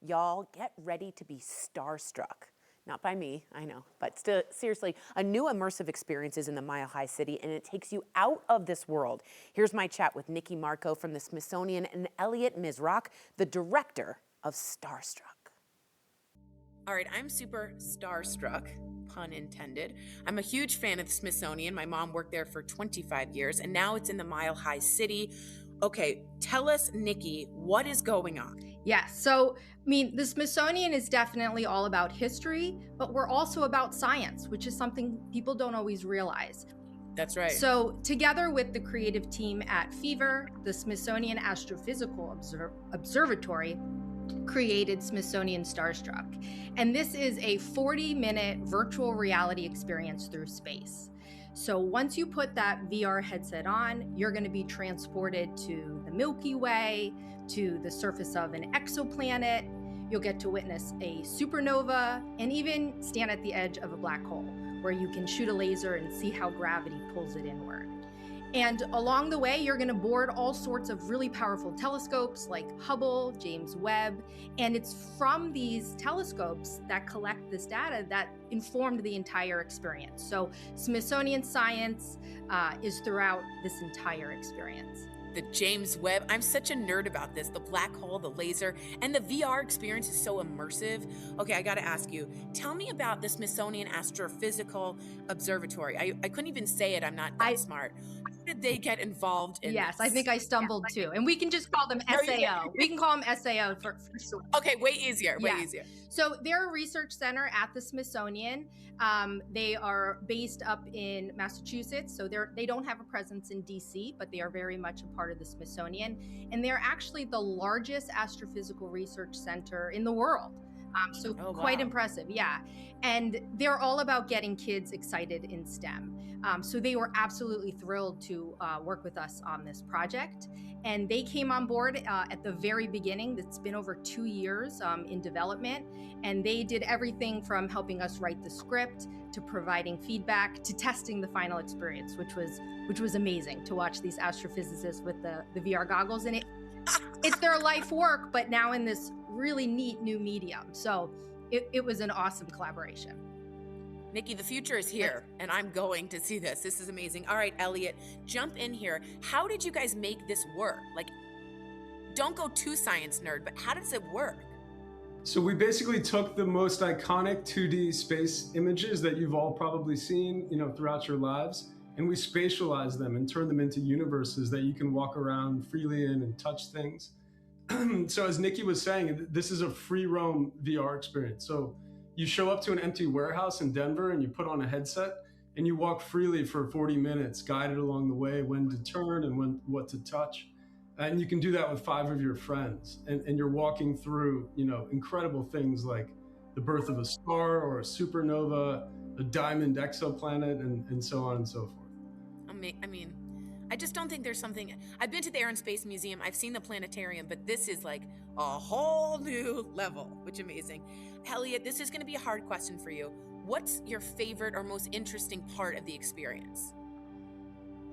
Y'all get ready to be starstruck. Not by me, I know, but still, seriously, a new immersive experience is in the Mile High City, and it takes you out of this world. Here's my chat with Nikki Marco from the Smithsonian and Elliot Mizrak, the director of Starstruck. All right, I'm super starstruck, pun intended. I'm a huge fan of the Smithsonian. My mom worked there for 25 years, and now it's in the Mile High City. Okay, tell us, Nikki, what is going on? Yeah, so, the Smithsonian is definitely all about history, but we're also about science, which is something people don't always realize. That's right. So, together with the creative team at Fever, the Smithsonian Astrophysical Observatory created Smithsonian Starstruck. And this is a 40-minute virtual reality experience through space. So once you put that VR headset on, you're going to be transported to the Milky Way, to the surface of an exoplanet. You'll get to witness a supernova and even stand at the edge of a black hole where you can shoot a laser and see how gravity pulls it inward. And along the way, you're going to board all sorts of really powerful telescopes like Hubble, James Webb, and it's from these telescopes that collect this data that informed the entire experience. So Smithsonian science is throughout this entire experience. The James Webb, I'm such a nerd about this. The black hole, the laser, and the VR experience is so immersive. Okay, I gotta ask you, tell me about the Smithsonian Astrophysical Observatory. I couldn't even say it, I'm not that smart. How did they get involved in Yes, this? I think I stumbled too. And we can just call them SAO. We can call them SAO for short. Okay, way easier, way easier. So they're a research center at the Smithsonian. They are based up in Massachusetts, so they don't have a presence in DC, but they are very much a part of the Smithsonian. And they're actually the largest astrophysical research center in the world. Quite impressive, yeah. And they're all about getting kids excited in STEM. So they were absolutely thrilled to work with us on this project. And they came on board at the very beginning. It's been over 2 years in development. And they did everything from helping us write the script to providing feedback to testing the final experience, which was amazing to watch these astrophysicists with the VR goggles. And it's their life work, but now in this really neat new medium. So it was an awesome collaboration. Nikki, the future is here, and I'm going to see this. This is amazing. All right, Elliot, jump in here. How did you guys make this work? Like, don't go too science nerd, but how does it work? So we basically took the most iconic 2D space images that you've all probably seen, throughout your lives, and we spatialized them and turned them into universes that you can walk around freely in and touch things. So as Nikki was saying, this is a free roam VR experience. So you show up to an empty warehouse in Denver and you put on a headset and you walk freely for 40 minutes, guided along the way, when to turn and what to touch. And you can do that with 5 of your friends. And you're walking through, incredible things like the birth of a star or a supernova, a diamond exoplanet, and so on and so forth. I just don't think there's something. I've been to the Air and Space Museum. I've seen the planetarium, but this is like a whole new level, which is amazing. Elliot, this is going to be a hard question for you. What's your favorite or most interesting part of the experience?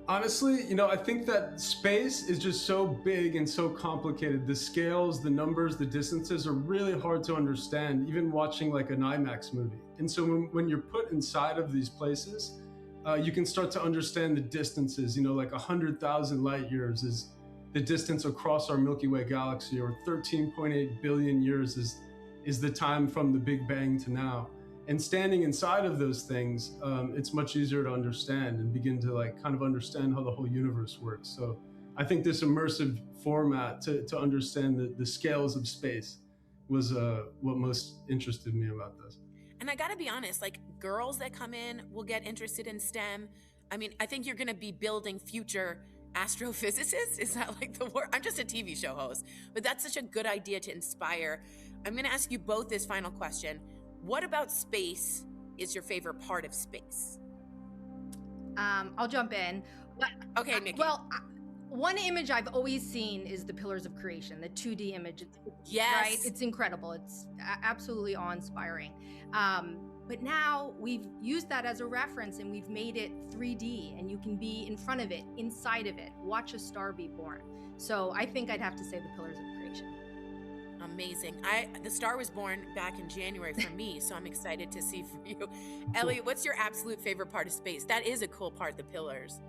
Honestly, I think that space is just so big and so complicated. The scales, the numbers, the distances are really hard to understand, even watching like an IMAX movie. And so when you're put inside of these places, you can start to understand the distances, like 100,000 light years is the distance across our Milky Way galaxy, or 13.8 billion years is the time from the Big Bang to now. And standing inside of those things, it's much easier to understand and begin to kind of understand how the whole universe works. So I think this immersive format to understand the scales of space was what most interested me about this. And I gotta be honest, girls that come in will get interested in STEM. I think you're gonna be building future astrophysicists. Is that the word? I'm just a TV show host, but that's such a good idea to inspire. I'm gonna ask you both this final question. What about space is your favorite part of space? I'll jump in. Okay, Nikki. Well, one image I've always seen is the Pillars of Creation, the 2D image. Yes. Right? It's incredible. It's absolutely awe-inspiring. But now we've used that as a reference and we've made it 3D, and you can be in front of it, inside of it, watch a star be born. So I think I'd have to say the Pillars of Creation. Amazing. The star was born back in January for me, so I'm excited to see for you. Elliot, what's your absolute favorite part of space? That is a cool part, the pillars.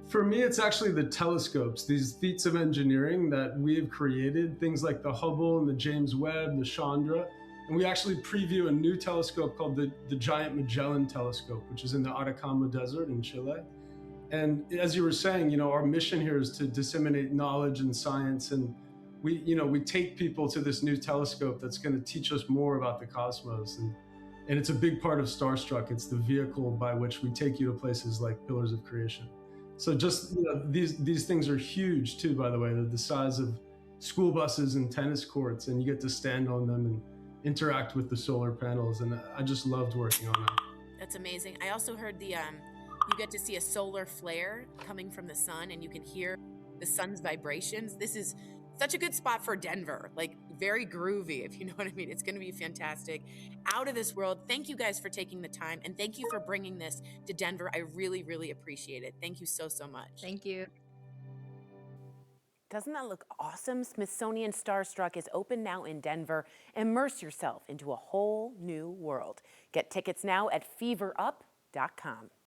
For me, it's actually the telescopes, these feats of engineering that we have created, things like the Hubble and the James Webb, the Chandra. And we actually preview a new telescope called the Giant Magellan Telescope, which is in the Atacama Desert in Chile. And as you were saying, our mission here is to disseminate knowledge and science. And we take people to this new telescope that's going to teach us more about the cosmos. And it's a big part of Starstruck. It's the vehicle by which we take you to places like Pillars of Creation. So just these things are huge too, by the way. They're the size of school buses and tennis courts, and you get to stand on them and interact with the solar panels. And I just loved working on that. That's amazing. I also heard you get to see a solar flare coming from the sun, and you can hear the sun's vibrations. This is such a good spot for Denver, like very groovy, if you know what I mean. It's going to be fantastic. Out of this world. Thank you guys for taking the time, and thank you for bringing this to Denver. I really, really appreciate it. Thank you so, so much. Thank you. Doesn't that look awesome? Smithsonian Starstruck is open now in Denver. Immerse yourself into a whole new world. Get tickets now at feverup.com.